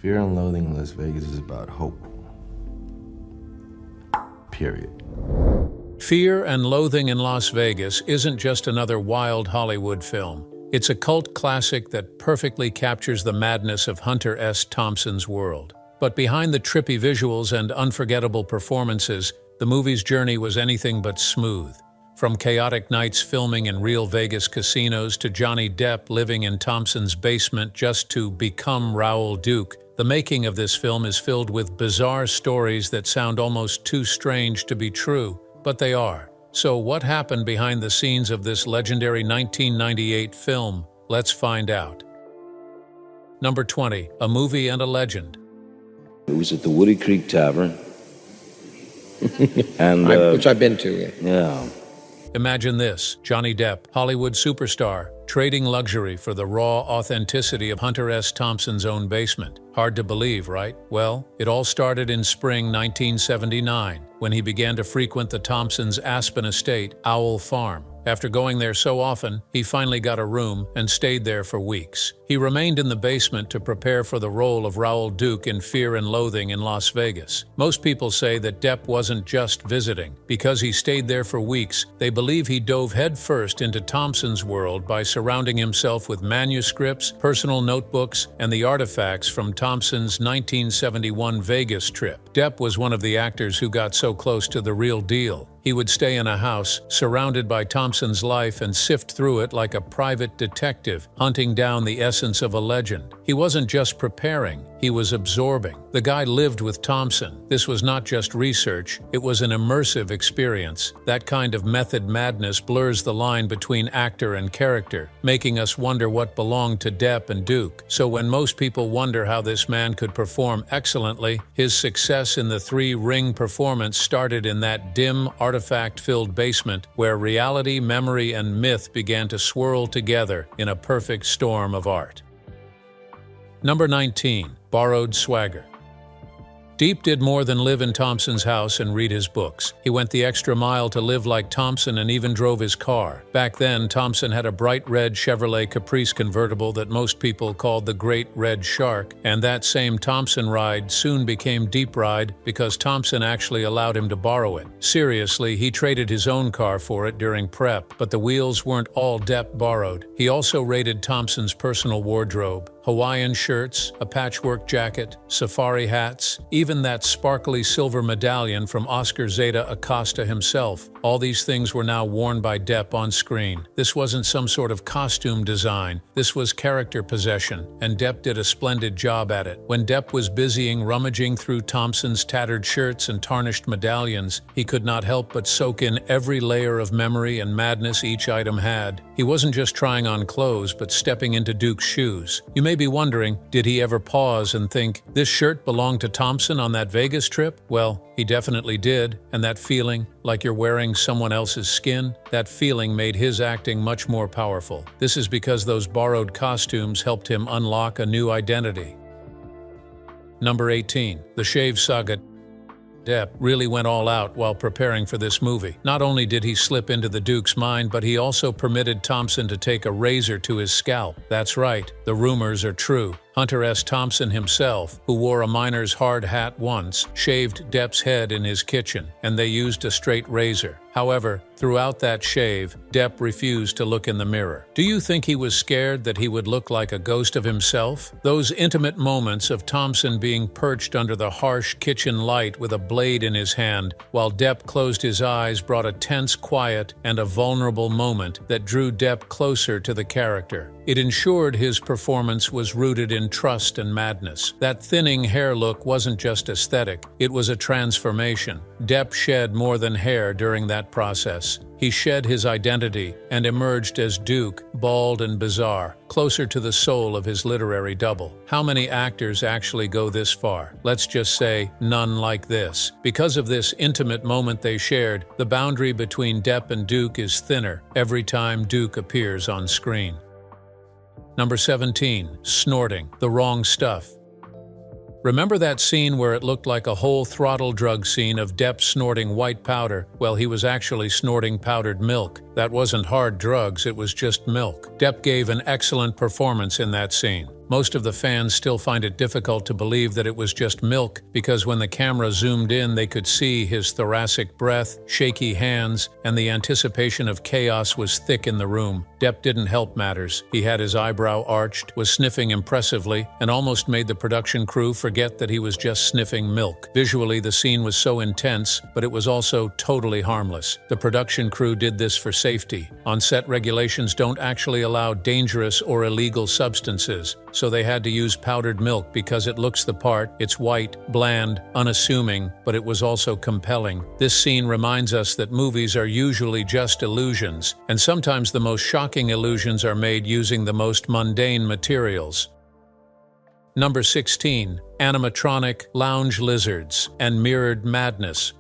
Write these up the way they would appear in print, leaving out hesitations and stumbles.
Fear and Loathing in Las Vegas is about hope. Period. Fear and Loathing in Las Vegas isn't just another wild Hollywood film. It's a cult classic that perfectly captures the madness of Hunter S. Thompson's world. But behind the trippy visuals and unforgettable performances, the movie's journey was anything but smooth. From chaotic nights filming in real Vegas casinos to Johnny Depp living in Thompson's basement just to become Raoul Duke, the making of this film is filled with bizarre stories that sound almost too strange to be true, but they are. So what happened behind the scenes of this legendary 1998 film? Let's find out. Number 20, a movie and a legend. It was at the Woody Creek Tavern. and Which I've been to, yeah. Imagine this, Johnny Depp, Hollywood superstar, trading luxury for the raw authenticity of Hunter S. Thompson's own basement. Hard to believe, right? Well, it all started in spring 1979, when he began to frequent the Thompsons' Aspen estate, Owl Farm. After going there so often, he finally got a room and stayed there for weeks. He remained in the basement to prepare for the role of Raoul Duke in Fear and Loathing in Las Vegas. Most people say that Depp wasn't just visiting. Because he stayed there for weeks, they believe he dove headfirst into Thompson's world by surrounding himself with manuscripts, personal notebooks, and the artifacts from Thompson's 1971 Vegas trip. Depp was one of the actors who got so close to the real deal. He would stay in a house, surrounded by Thompson's life, and sift through it like a private detective, hunting down the essence of a legend. He wasn't just preparing, he was absorbing. The guy lived with Thompson. This was not just research, it was an immersive experience. That kind of method madness blurs the line between actor and character, making us wonder what belonged to Depp and Duke. So when most people wonder how this man could perform excellently, his success in the Three Ring performance started in that dim, artifact-filled basement where reality, memory, and myth began to swirl together in a perfect storm of art. Number 19, borrowed swagger. Depp did more than live in Thompson's house and read his books. He went the extra mile to live like Thompson and even drove his car. Back then, Thompson had a bright red Chevrolet Caprice convertible that most people called the Great Red Shark, and that same Thompson ride soon became Depp Ride because Thompson actually allowed him to borrow it. Seriously, he traded his own car for it during prep, but the wheels weren't all Depp borrowed. He also raided Thompson's personal wardrobe. Hawaiian shirts, a patchwork jacket, safari hats, even that sparkly silver medallion from Oscar Zeta Acosta himself. All these things were now worn by Depp on screen. This wasn't some sort of costume design. This was character possession, and Depp did a splendid job at it. When Depp was rummaging through Thompson's tattered shirts and tarnished medallions, he could not help but soak in every layer of memory and madness each item had. He wasn't just trying on clothes, but stepping into Duke's shoes. You may be wondering, did he ever pause and think, this shirt belonged to Thompson on that Vegas trip? Well, he definitely did, and that feeling, like you're wearing someone else's skin, that feeling made his acting much more powerful. This is because those borrowed costumes helped him unlock a new identity. Number 18, the shave saga. Depp really went all out while preparing for this movie. Not only did he slip into the Duke's mind, but he also permitted Thompson to take a razor to his scalp. That's right, the rumors are true. Hunter S. Thompson himself, who wore a miner's hard hat once, shaved Depp's head in his kitchen, and they used a straight razor. However, throughout that shave, Depp refused to look in the mirror. Do you think he was scared that he would look like a ghost of himself? Those intimate moments of Thompson being perched under the harsh kitchen light with a blade in his hand, while Depp closed his eyes, brought a tense quiet and a vulnerable moment that drew Depp closer to the character. It ensured his performance was rooted in trust and madness. That thinning hair look wasn't just aesthetic, it was a transformation. Depp shed more than hair during that process. He shed his identity and emerged as Duke, bald and bizarre, closer to the soul of his literary double. How many actors actually go this far? Let's just say, none like this. Because of this intimate moment they shared, the boundary between Depp and Duke is thinner every time Duke appears on screen. Number 17, snorting, the wrong stuff. Remember that scene where it looked like a whole throttle drug scene of Depp snorting white powder? Well, he was actually snorting powdered milk. That wasn't hard drugs, it was just milk. Depp gave an excellent performance in that scene. Most of the fans still find it difficult to believe that it was just milk, because when the camera zoomed in, they could see his thoracic breath, shaky hands, and the anticipation of chaos was thick in the room. Depp didn't help matters. He had his eyebrow arched, was sniffing impressively, and almost made the production crew forget that he was just sniffing milk. Visually, the scene was so intense, but it was also totally harmless. The production crew did this for safety. On-set regulations don't actually allow dangerous or illegal substances, so they had to use powdered milk because it looks the part. It's white, bland, unassuming, but it was also compelling. This scene reminds us that movies are usually just illusions, and sometimes the most shocking illusions are made using the most mundane materials. Number 16. Animatronic lounge lizards and mirrored madness.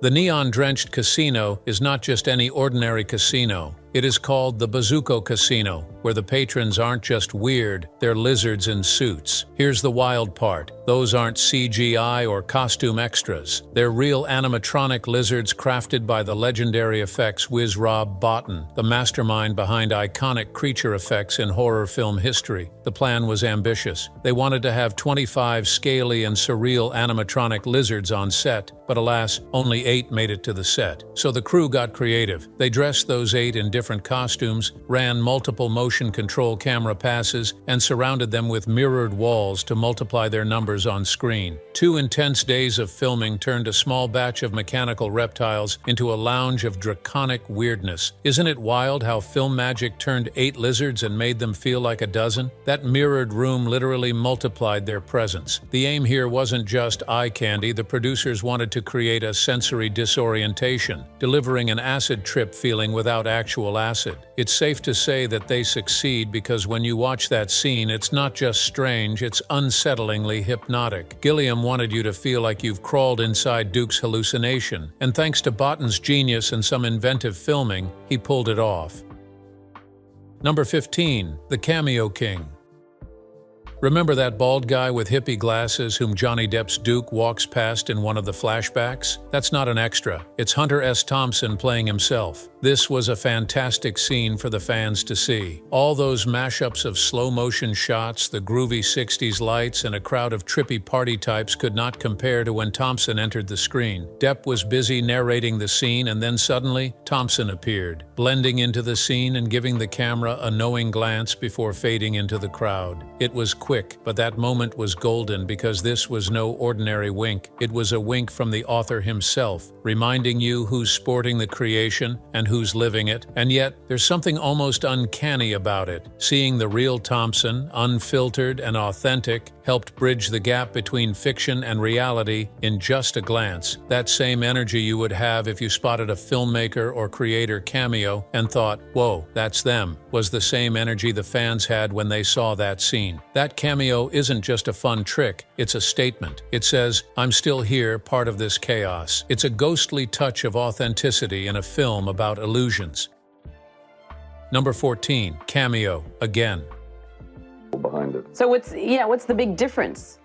The neon-drenched casino is not just any ordinary casino. It is called the Bazooka Casino, where the patrons aren't just weird, they're lizards in suits. Here's the wild part. Those aren't CGI or costume extras. They're real animatronic lizards crafted by the legendary effects whiz Rob Bottin, the mastermind behind iconic creature effects in horror film history. The plan was ambitious. They wanted to have 25 scaly and surreal animatronic lizards on set, but alas, only 8 made it to the set. So the crew got creative. They dressed those 8 in different costumes, ran multiple motion control camera passes, and surrounded them with mirrored walls to multiply their numbers on screen. 2 intense days of filming turned a small batch of mechanical reptiles into a lounge of draconic weirdness. Isn't it wild how film magic turned 8 lizards and made them feel like a dozen? That mirrored room literally multiplied their presence. The aim here wasn't just eye candy. The producers wanted to create a sensory disorientation, delivering an acid trip feeling without actual acid. It's safe to say that they succeed because when you watch that scene, it's not just strange, it's unsettlingly hypnotic. Gilliam wanted you to feel like you've crawled inside Duke's hallucination, and thanks to Bottin's genius and some inventive filming, he pulled it off. Number 15. The Cameo King. Remember that bald guy with hippie glasses whom Johnny Depp's Duke walks past in one of the flashbacks? That's not an extra. It's Hunter S. Thompson playing himself. This was a fantastic scene for the fans to see. All those mashups of slow-motion shots, the groovy 60s lights, and a crowd of trippy party types could not compare to when Thompson entered the screen. Depp was busy narrating the scene, and then suddenly, Thompson appeared, blending into the scene and giving the camera a knowing glance before fading into the crowd. It was quick, but that moment was golden because this was no ordinary wink. It was a wink from the author himself, reminding you who's sporting the creation and who's living it. And yet, there's something almost uncanny about it. Seeing the real Thompson, unfiltered and authentic, helped bridge the gap between fiction and reality in just a glance. That same energy you would have if you spotted a filmmaker or creator cameo and thought, whoa, that's them, was the same energy the fans had when they saw that scene. That cameo isn't just a fun trick, it's a statement. It says, I'm still here, part of this chaos. It's a ghostly touch of authenticity in a film about illusions. Number 14. Cameo, again. Behind it. So what's the big difference?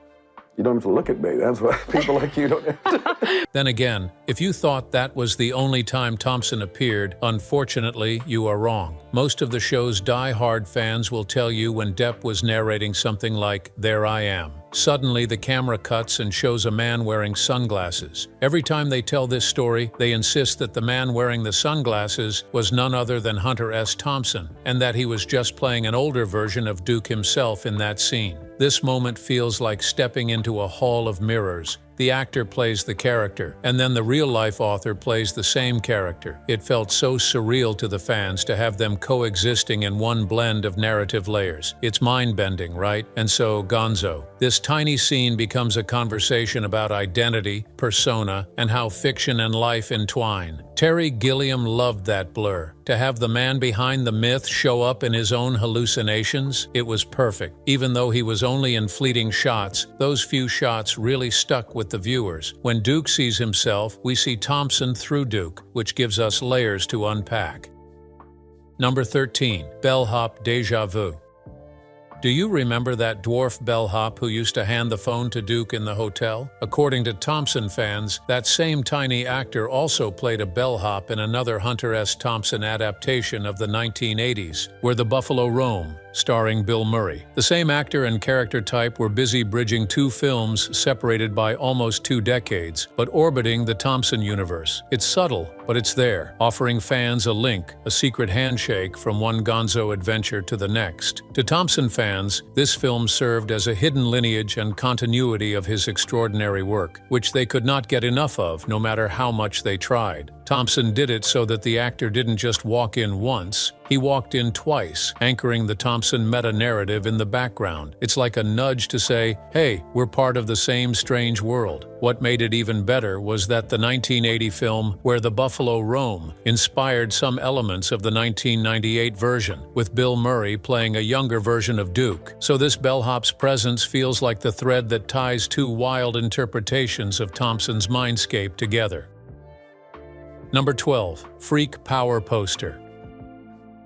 You don't have to look at me. That's why people like you don't have to. Then again, if you thought that was the only time Thompson appeared, unfortunately, you are wrong. Most of the show's die-hard fans will tell you when Depp was narrating something like, "There I am." Suddenly, the camera cuts and shows a man wearing sunglasses. Every time they tell this story, they insist that the man wearing the sunglasses was none other than Hunter S. Thompson, and that he was just playing an older version of Duke himself in that scene. This moment feels like stepping into a hall of mirrors. The actor plays the character, and then the real-life author plays the same character. It felt so surreal to the fans to have them coexisting in one blend of narrative layers. It's mind-bending, right? And so, Gonzo. This tiny scene becomes a conversation about identity, persona, and how fiction and life entwine. Terry Gilliam loved that blur. To have the man behind the myth show up in his own hallucinations, it was perfect. Even though he was only in fleeting shots, those few shots really stuck with the viewers. When Duke sees himself, we see Thompson through Duke, which gives us layers to unpack. Number 13. Bellhop Deja Vu. Do you remember that dwarf bellhop who used to hand the phone to Duke in the hotel? According to Thompson fans, that same tiny actor also played a bellhop in another Hunter S. Thompson adaptation of the 1980s, Where the Buffalo Roam, starring Bill Murray. The same actor and character type were busy bridging two films separated by almost 2 decades, but orbiting the Thompson universe. It's subtle, but it's there, offering fans a link, a secret handshake from one Gonzo adventure to the next. To Thompson fans, this film served as a hidden lineage and continuity of his extraordinary work, which they could not get enough of no matter how much they tried. Thompson did it so that the actor didn't just walk in once, he walked in twice, anchoring the Thompson meta-narrative in the background. It's like a nudge to say, hey, we're part of the same strange world. What made it even better was that the 1980 film Where the Buffalo Roam inspired some elements of the 1998 version, with Bill Murray playing a younger version of Duke. So this bellhop's presence feels like the thread that ties two wild interpretations of Thompson's mindscape together. Number 12. Freak Power Poster.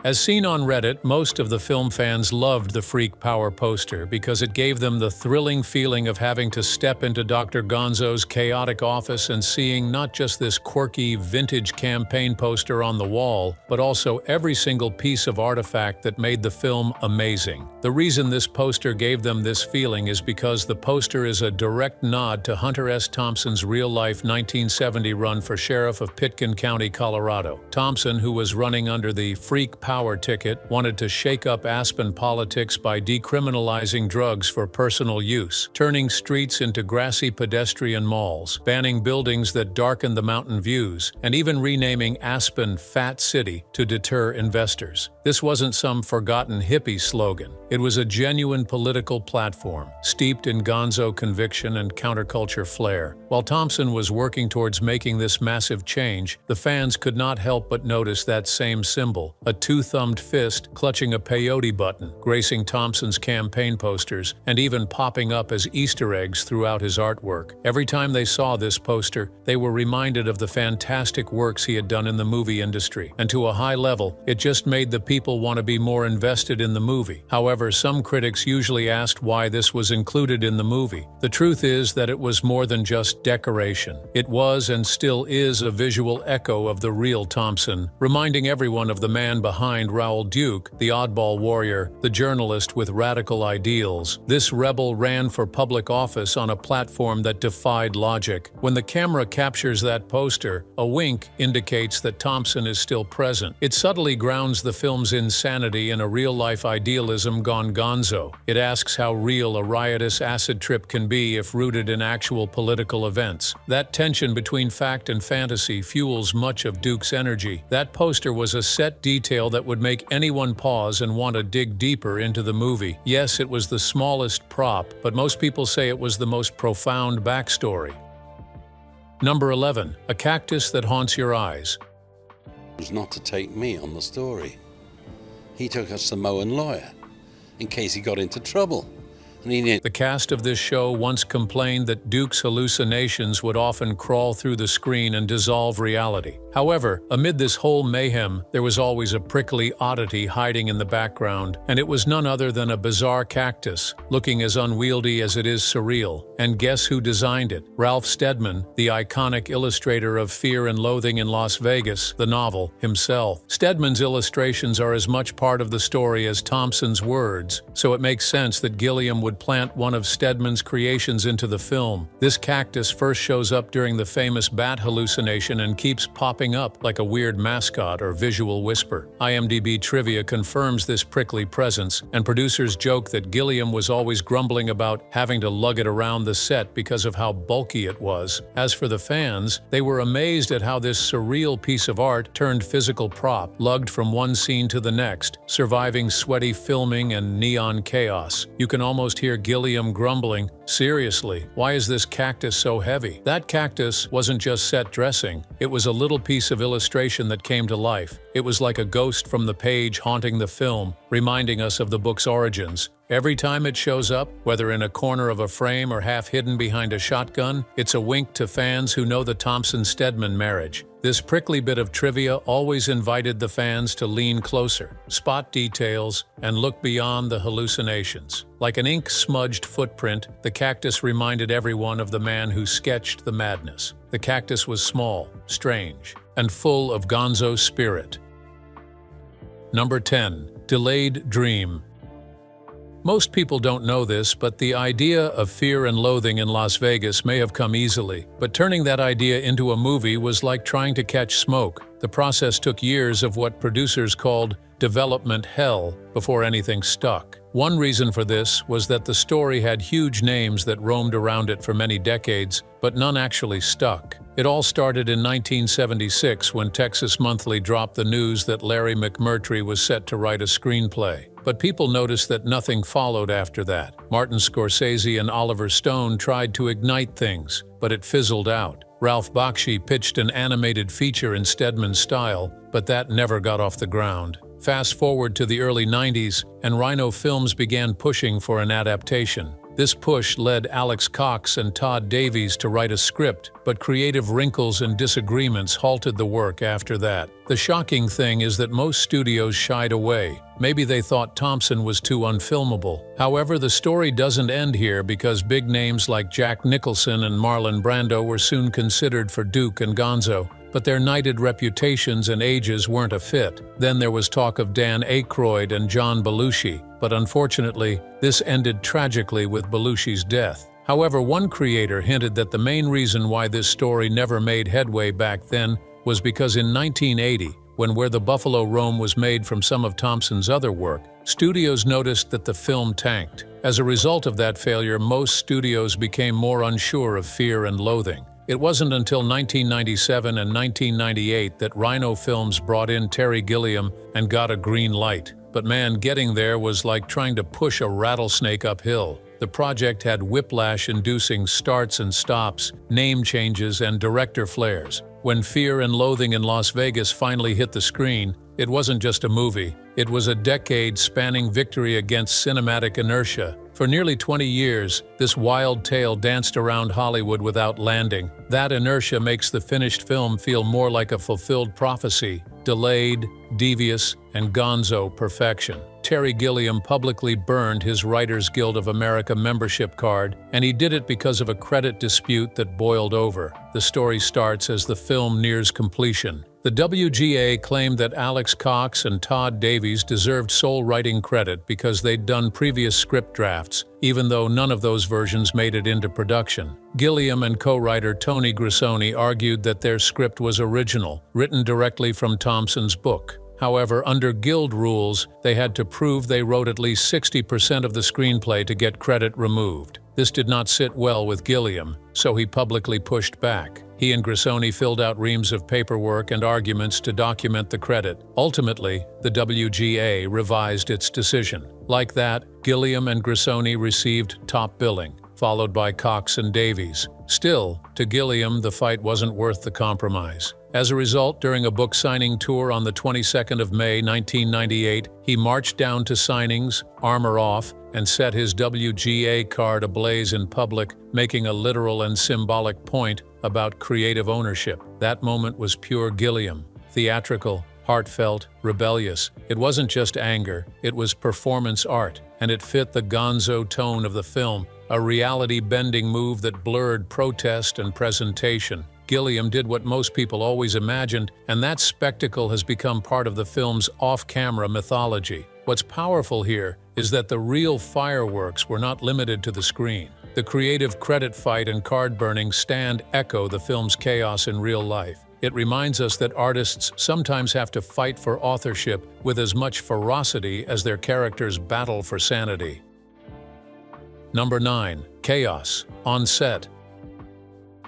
As seen on Reddit, most of the film fans loved the Freak Power poster because it gave them the thrilling feeling of having to step into Dr. Gonzo's chaotic office and seeing not just this quirky, vintage campaign poster on the wall, but also every single piece of artifact that made the film amazing. The reason this poster gave them this feeling is because the poster is a direct nod to Hunter S. Thompson's real-life 1970 run for sheriff of Pitkin County, Colorado. Thompson, who was running under the Freak Power ticket, wanted to shake up Aspen politics by decriminalizing drugs for personal use, turning streets into grassy pedestrian malls, banning buildings that darken the mountain views, and even renaming Aspen Fat City to deter investors. This wasn't some forgotten hippie slogan. It was a genuine political platform, steeped in Gonzo conviction and counterculture flair. While Thompson was working towards making this massive change, the fans could not help but notice that same symbol, a two-thumbed fist clutching a peyote button, gracing Thompson's campaign posters, and even popping up as Easter eggs throughout his artwork. Every time they saw this poster, they were reminded of the fantastic works he had done in the movie industry, and to a high level, it just made the people want to be more invested in the movie. However, some critics usually asked why this was included in the movie. The truth is that it was more than just decoration. It was and still is a visual echo of the real Thompson, reminding everyone of the man behind Raoul, the oddball warrior, the journalist with radical ideals. This rebel ran for public office on a platform that defied logic. When the camera captures that poster, a wink indicates that Thompson is still present. It subtly grounds the film's insanity in a real-life idealism gone gonzo. It asks how real a riotous acid trip can be if rooted in actual political events. That tension between fact and fantasy fuels much of Duke's energy. That poster was a set detail that would make anyone pause and want to dig deeper into the movie. Yes, it was the smallest prop, but most people say it was the most profound backstory. Number 11. A cactus that haunts your eyes. Was not to take me on the story. He took a Samoan lawyer in case he got into trouble. The cast of this show once complained that Duke's hallucinations would often crawl through the screen and dissolve reality. However, amid this whole mayhem, there was always a prickly oddity hiding in the background, and it was none other than a bizarre cactus, looking as unwieldy as it is surreal. And guess who designed it? Ralph Steadman, the iconic illustrator of Fear and Loathing in Las Vegas, the novel, himself. Steadman's illustrations are as much part of the story as Thompson's words, so it makes sense that Gilliam would plant one of Steadman's creations into the film. This cactus first shows up during the famous bat hallucination and keeps popping up like a weird mascot or visual whisper. IMDb trivia confirms this prickly presence, and producers joke that Gilliam was always grumbling about having to lug it around the set because of how bulky it was. As for the fans, they were amazed at how this surreal piece of art turned physical prop, lugged from one scene to the next, surviving sweaty filming and neon chaos. You can almost hear Gilliam grumbling, "Seriously, why is this cactus so heavy?" That cactus wasn't just set dressing, it was a little piece of illustration that came to life. It was like a ghost from the page haunting the film, reminding us of the book's origins. Every time it shows up, whether in a corner of a frame or half hidden behind a shotgun, it's a wink to fans who know the Thompson-Steadman marriage. This prickly bit of trivia always invited the fans to lean closer, spot details, and look beyond the hallucinations. Like an ink-smudged footprint, the cactus reminded everyone of the man who sketched the madness. The cactus was small, strange, and full of Gonzo spirit. Number 10. Delayed Dream. Most people don't know this, but the idea of Fear and Loathing in Las Vegas may have come easily. But turning that idea into a movie was like trying to catch smoke. The process took years of what producers called development hell before anything stuck. One reason for this was that the story had huge names that roamed around it for many decades, but none actually stuck. It all started in 1976 when Texas Monthly dropped the news that Larry McMurtry was set to write a screenplay. But people noticed that nothing followed after that. Martin Scorsese and Oliver Stone tried to ignite things, but it fizzled out. Ralph Bakshi pitched an animated feature in Stedman's style, but that never got off the ground. Fast forward to the early 90s, and Rhino Films began pushing for an adaptation. This push led Alex Cox and Todd Davies to write a script, but creative wrinkles and disagreements halted the work after that. The shocking thing is that most studios shied away. Maybe they thought Thompson was too unfilmable. However, the story doesn't end here because big names like Jack Nicholson and Marlon Brando were soon considered for Duke and Gonzo, but their knighted reputations and ages weren't a fit. Then there was talk of Dan Aykroyd and John Belushi, but unfortunately, this ended tragically with Belushi's death. However, one creator hinted that the main reason why this story never made headway back then was because in 1980, when Where the Buffalo Roam was made from some of Thompson's other work, studios noticed that the film tanked. As a result of that failure, most studios became more unsure of Fear and Loathing. It wasn't until 1997 and 1998 that Rhino Films brought in Terry Gilliam and got a green light. But man, getting there was like trying to push a rattlesnake uphill. The project had whiplash-inducing starts and stops, name changes, and director flares. When Fear and Loathing in Las Vegas finally hit the screen, it wasn't just a movie. It was a decade-spanning victory against cinematic inertia. For nearly 20 years, this wild tale danced around Hollywood without landing. That inertia makes the finished film feel more like a fulfilled prophecy, delayed, devious, and Gonzo perfection. Terry Gilliam publicly burned his Writers Guild of America membership card, and he did it because of a credit dispute that boiled over. The story starts as the film nears completion. The WGA claimed that Alex Cox and Todd Davies deserved sole writing credit because they'd done previous script drafts, even though none of those versions made it into production. Gilliam and co-writer Tony Grisoni argued that their script was original, written directly from Thompson's book. However, under Guild rules, they had to prove they wrote at least 60% of the screenplay to get credit removed. This did not sit well with Gilliam, so he publicly pushed back. He and Grisoni filled out reams of paperwork and arguments to document the credit. Ultimately, the WGA revised its decision. Like that, Gilliam and Grisoni received top billing, followed by Cox and Davies. Still, to Gilliam, the fight wasn't worth the compromise. As a result, during a book signing tour on the 22nd of May 1998, he marched down to signings, armor off, and set his WGA card ablaze in public, making a literal and symbolic point about creative ownership. That moment was pure Gilliam, theatrical, heartfelt, rebellious. It wasn't just anger, it was performance art, and it fit the Gonzo tone of the film, a reality-bending move that blurred protest and presentation. Gilliam did what most people always imagined, and that spectacle has become part of the film's off-camera mythology. What's powerful here is that the real fireworks were not limited to the screen. The creative credit fight and card-burning stand echo the film's chaos in real life. It reminds us that artists sometimes have to fight for authorship with as much ferocity as their characters battle for sanity. Number 9. Chaos. On set.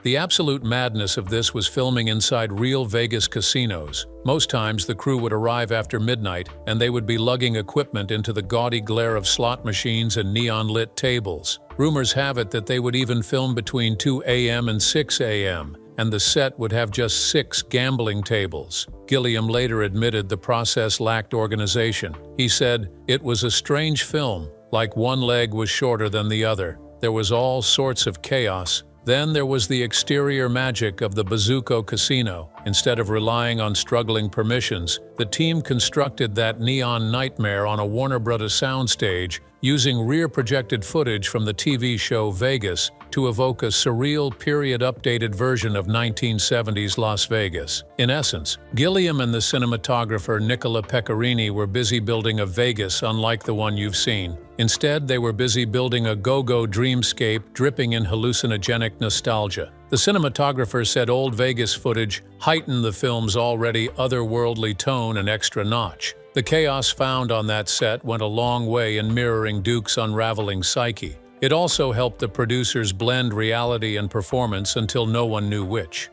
The absolute madness of this was filming inside real Vegas casinos. Most times, the crew would arrive after midnight, and they would be lugging equipment into the gaudy glare of slot machines and neon-lit tables. Rumors have it that they would even film between 2 a.m. and 6 a.m., and the set would have just 6 gambling tables. Gilliam later admitted the process lacked organization. He said, "It was a strange film, like one leg was shorter than the other. There was all sorts of chaos." Then there was the exterior magic of the Bazooko Casino. Instead of relying on struggling permissions, the team constructed that neon nightmare on a Warner Bros. Soundstage using rear-projected footage from the TV show Vegas to evoke a surreal, period-updated version of 1970s Las Vegas. In essence, Gilliam and the cinematographer Nicola Pecorini were busy building a Vegas unlike the one you've seen. Instead, they were busy building a go-go dreamscape dripping in hallucinogenic nostalgia. The cinematographer said old Vegas footage heightened the film's already otherworldly tone an extra notch. The chaos found on that set went a long way in mirroring Duke's unraveling psyche. It also helped the producers blend reality and performance until no one knew which.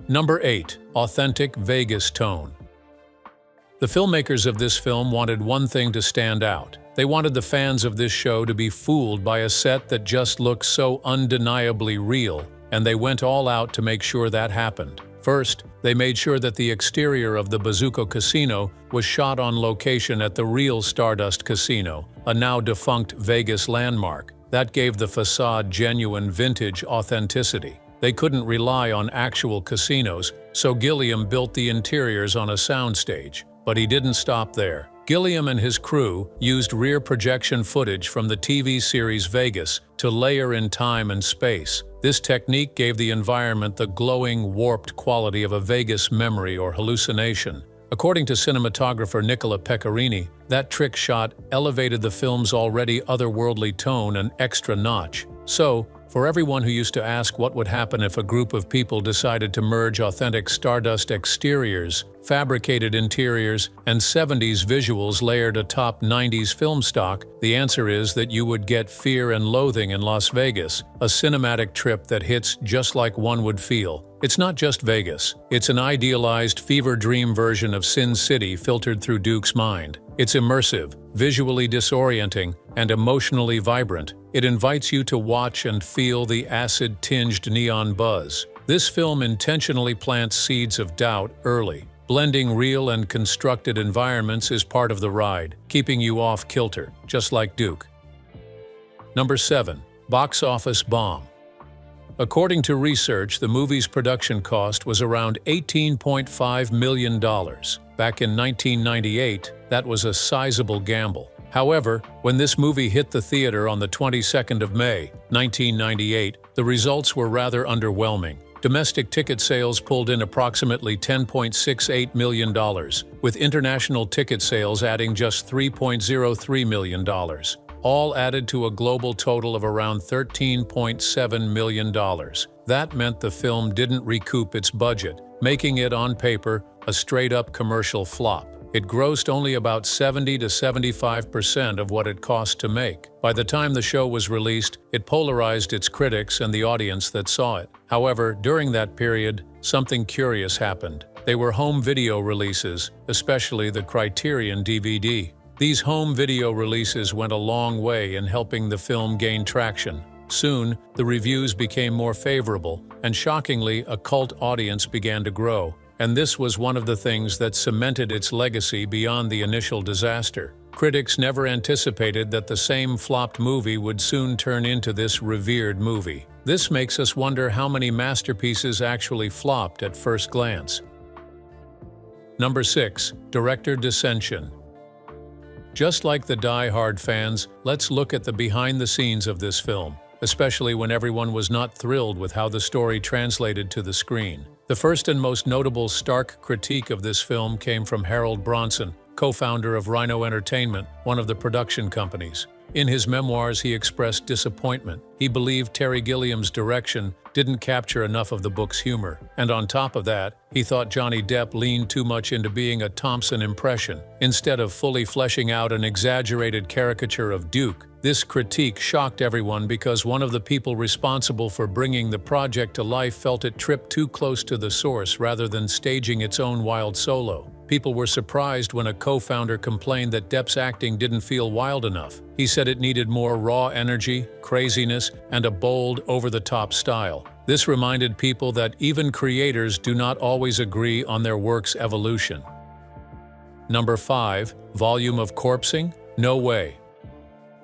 Number 8. Authentic Vegas tone. The filmmakers of this film wanted one thing to stand out. They wanted the fans of this show to be fooled by a set that just looked so undeniably real, and they went all out to make sure that happened. First, they made sure that the exterior of the Bazooka Casino was shot on location at the real Stardust Casino, a now-defunct Vegas landmark. That gave the facade genuine vintage authenticity. They couldn't rely on actual casinos, so Gilliam built the interiors on a soundstage. But he didn't stop there. Gilliam and his crew used rear projection footage from the TV series Vegas to layer in time and space. This technique gave the environment the glowing, warped quality of a Vegas memory or hallucination. According to cinematographer Nicola Pecorini, that trick shot elevated the film's already otherworldly tone an extra notch. So, for everyone who used to ask what would happen if a group of people decided to merge authentic Stardust exteriors, fabricated interiors, and 70s visuals layered atop 90s film stock, the answer is that you would get Fear and Loathing in Las Vegas, a cinematic trip that hits just like one would feel. It's not just Vegas. It's an idealized fever dream version of Sin City filtered through Duke's mind. It's immersive, visually disorienting, and emotionally vibrant. It invites you to watch and feel the acid-tinged neon buzz. This film intentionally plants seeds of doubt early. Blending real and constructed environments is part of the ride, keeping you off kilter, just like Duke. Number 7. Box office bomb. According to research, the movie's production cost was around $18.5 million. Back in 1998, that was a sizable gamble. However, when this movie hit the theater on the 22nd of May, 1998, the results were rather underwhelming. Domestic ticket sales pulled in approximately $10.68 million, with international ticket sales adding just $3.03 million. All added to a global total of around $13.7 million. That meant the film didn't recoup its budget, making it, on paper, a straight-up commercial flop. It grossed only about 70 to 75% of what it cost to make. By the time the show was released, it polarized its critics and the audience that saw it. However, during that period, something curious happened. They were home video releases, especially the Criterion DVD. These home video releases went a long way in helping the film gain traction. Soon, the reviews became more favorable, and shockingly, a cult audience began to grow. And this was one of the things that cemented its legacy beyond the initial disaster. Critics never anticipated that the same flopped movie would soon turn into this revered movie. This makes us wonder how many masterpieces actually flopped at first glance. Number 6. Director dissension. Just like the die-hard fans, let's look at the behind-the-scenes of this film, especially when everyone was not thrilled with how the story translated to the screen. The first and most notable stark critique of this film came from Harold Bronson, co-founder of Rhino Entertainment, one of the production companies. In his memoirs, he expressed disappointment. He believed Terry Gilliam's direction didn't capture enough of the book's humor. And on top of that, he thought Johnny Depp leaned too much into being a Thompson impression, instead of fully fleshing out an exaggerated caricature of Duke. This critique shocked everyone because one of the people responsible for bringing the project to life felt it tripped too close to the source rather than staging its own wild solo. People were surprised when a co-founder complained that Depp's acting didn't feel wild enough. He said it needed more raw energy, craziness, and a bold, over-the-top style. This reminded people that even creators do not always agree on their work's evolution. Number 5. Volume of corpsing? No way.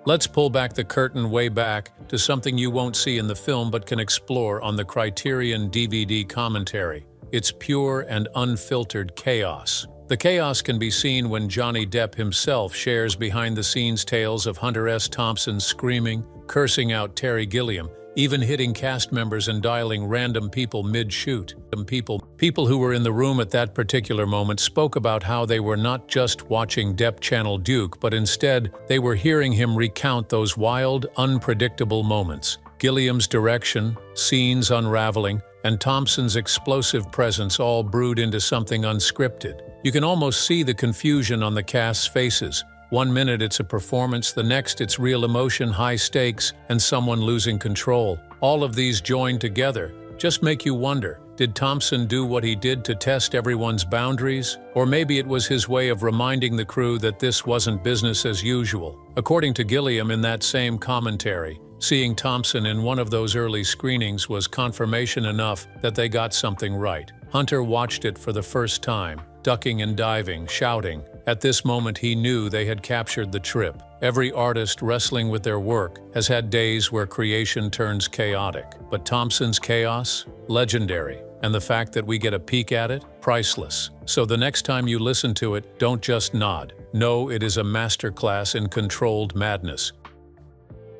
Let's pull back the curtain way back to something you won't see in the film but can explore on the Criterion DVD commentary. It's pure and unfiltered chaos. The chaos can be seen when Johnny Depp himself shares behind-the-scenes tales of Hunter S. Thompson screaming, cursing out Terry Gilliam, even hitting cast members and dialing random people mid-shoot. People who were in the room at that particular moment spoke about how they were not just watching Depp channel Duke, but instead they were hearing him recount those wild, unpredictable moments. Gilliam's direction, scenes unraveling, and Thompson's explosive presence all brewed into something unscripted. You can almost see the confusion on the cast's faces. One minute it's a performance, the next it's real emotion, high stakes, and someone losing control. All of these joined together just make you wonder, did Thompson do what he did to test everyone's boundaries? Or maybe it was his way of reminding the crew that this wasn't business as usual. According to Gilliam in that same commentary, seeing Thompson in one of those early screenings was confirmation enough that they got something right. Hunter watched it for the first time, ducking and diving, shouting. At this moment he knew they had captured the trip. Every artist wrestling with their work has had days where creation turns chaotic. But Thompson's chaos? Legendary. And the fact that we get a peek at it? Priceless. So the next time you listen to it, don't just nod. Know it is a masterclass in controlled madness.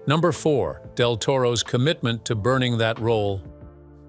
Number 4. Del Toro's commitment to burning that role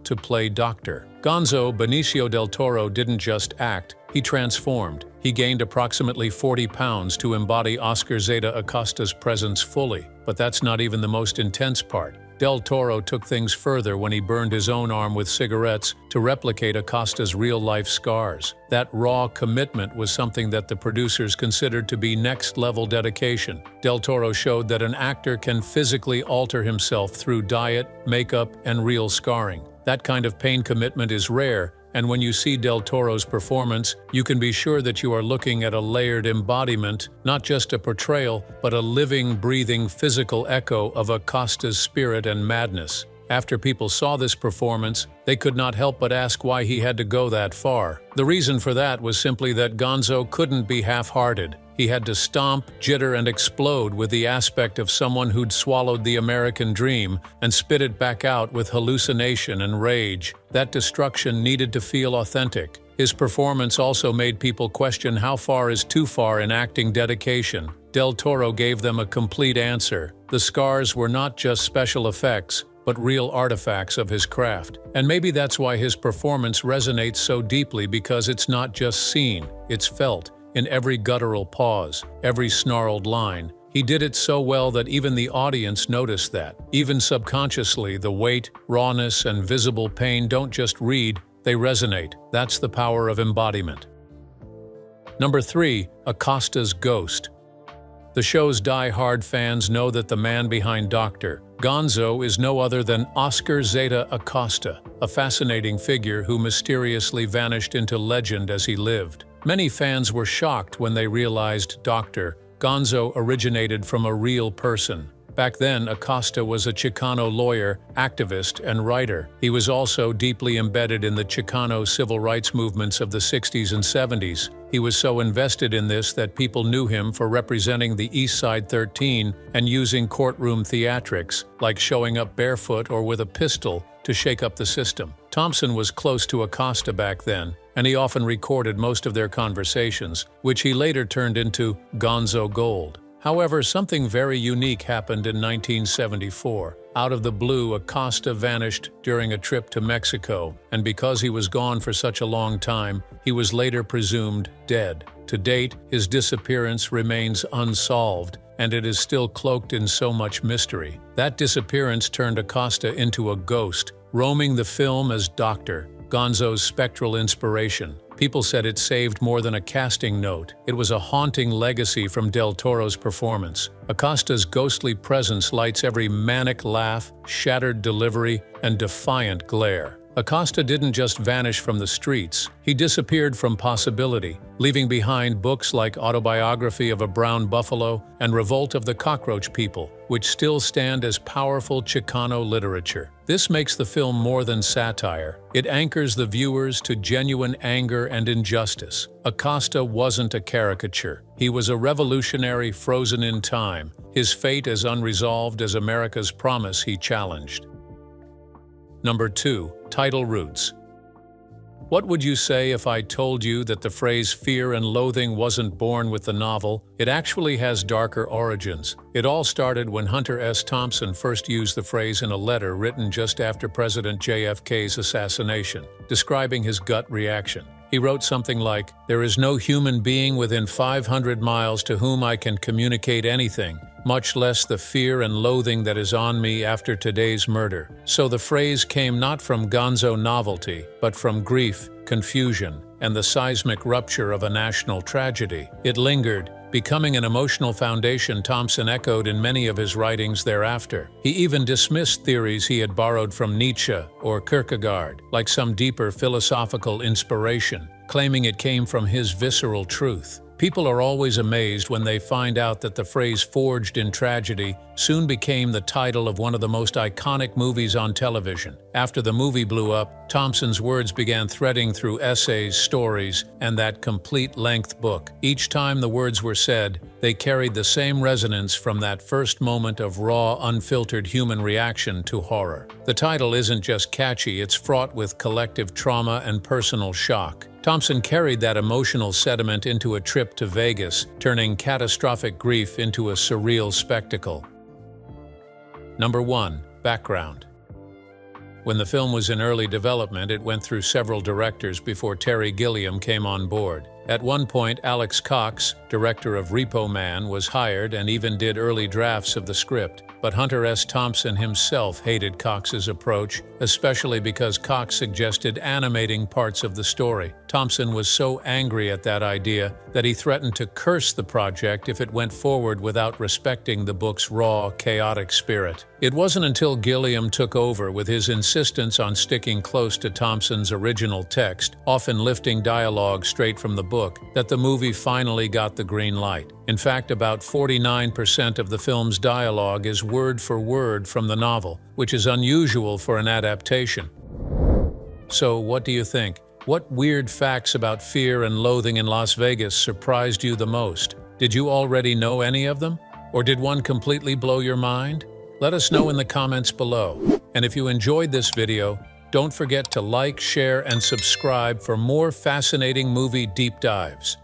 to play Doctor. Gonzo, Benicio del Toro didn't just act, he transformed. He gained approximately 40 pounds to embody Oscar Zeta Acosta's presence fully. But that's not even the most intense part. Del Toro took things further when he burned his own arm with cigarettes to replicate Acosta's real-life scars. That raw commitment was something that the producers considered to be next-level dedication. Del Toro showed that an actor can physically alter himself through diet, makeup, and real scarring. That kind of pain commitment is rare, and when you see Del Toro's performance, you can be sure that you are looking at a layered embodiment, not just a portrayal, but a living, breathing, physical echo of Acosta's spirit and madness. After people saw this performance, they could not help but ask why he had to go that far. The reason for that was simply that Gonzo couldn't be half-hearted. He had to stomp, jitter, and explode with the aspect of someone who'd swallowed the American dream and spit it back out with hallucination and rage. That destruction needed to feel authentic. His performance also made people question how far is too far in acting dedication. Del Toro gave them a complete answer. The scars were not just special effects, but real artifacts of his craft. And maybe that's why his performance resonates so deeply, because it's not just seen, it's felt. In every guttural pause, every snarled line. He did it so well that even the audience noticed that. Even subconsciously, the weight, rawness, and visible pain don't just read, they resonate. That's the power of embodiment. Number 3. Acosta's Ghost. The show's die-hard fans know that the man behind Dr. Gonzo is no other than Oscar Zeta Acosta, a fascinating figure who mysteriously vanished into legend as he lived. Many fans were shocked when they realized Dr. Gonzo originated from a real person. Back then, Acosta was a Chicano lawyer, activist, and writer. He was also deeply embedded in the Chicano civil rights movements of the 60s and 70s. He was so invested in this that people knew him for representing the East Side 13 and using courtroom theatrics, like showing up barefoot or with a pistol, to shake up the system. Thompson was close to Acosta back then, and he often recorded most of their conversations, which he later turned into Gonzo Gold. However, something very unique happened in 1974. Out of the blue, Acosta vanished during a trip to Mexico, and because he was gone for such a long time, he was later presumed dead. To date, his disappearance remains unsolved, and it is still cloaked in so much mystery. That disappearance turned Acosta into a ghost, roaming the film as Dr. Gonzo's spectral inspiration. People said it saved more than a casting note. It was a haunting legacy from Del Toro's performance. Acosta's ghostly presence lights every manic laugh, shattered delivery, and defiant glare. Acosta didn't just vanish from the streets, he disappeared from possibility, leaving behind books like Autobiography of a Brown Buffalo and Revolt of the Cockroach People, which still stand as powerful Chicano literature. This makes the film more than satire. It anchors the viewers to genuine anger and injustice. Acosta wasn't a caricature. He was a revolutionary frozen in time, his fate as unresolved as America's promise he challenged. Number 2. Title Roots. What would you say if I told you that the phrase fear and loathing wasn't born with the novel? It actually has darker origins. It all started when Hunter S. Thompson first used the phrase in a letter written just after President JFK's assassination, describing his gut reaction. He wrote something like, "There is no human being within 500 miles to whom I can communicate anything, much less the fear and loathing that is on me after today's murder." So the phrase came not from Gonzo novelty, but from grief, confusion, and the seismic rupture of a national tragedy. It lingered, becoming an emotional foundation Thompson echoed in many of his writings thereafter. He even dismissed theories he had borrowed from Nietzsche or Kierkegaard, like some deeper philosophical inspiration, claiming it came from his visceral truth. People are always amazed when they find out that the phrase "forged in tragedy" soon became the title of one of the most iconic movies on television. After the movie blew up, Thompson's words began threading through essays, stories, and that complete-length book. Each time the words were said, they carried the same resonance from that first moment of raw, unfiltered human reaction to horror. The title isn't just catchy, it's fraught with collective trauma and personal shock. Thompson carried that emotional sediment into a trip to Vegas, turning catastrophic grief into a surreal spectacle. Number 1. Background. When the film was in early development, it went through several directors before Terry Gilliam came on board. At one point, Alex Cox, director of Repo Man, was hired and even did early drafts of the script. But Hunter S. Thompson himself hated Cox's approach, especially because Cox suggested animating parts of the story. Thompson was so angry at that idea that he threatened to curse the project if it went forward without respecting the book's raw, chaotic spirit. It wasn't until Gilliam took over with his insistence on sticking close to Thompson's original text, often lifting dialogue straight from the book, that the movie finally got the green light. In fact, about 49% of the film's dialogue is word for word from the novel, which is unusual for an adaptation. So, what do you think? What weird facts about fear and loathing in Las Vegas surprised you the most? Did you already know any of them? Or did one completely blow your mind? Let us know in the comments below. And if you enjoyed this video, don't forget to like, share, and subscribe for more fascinating movie deep dives.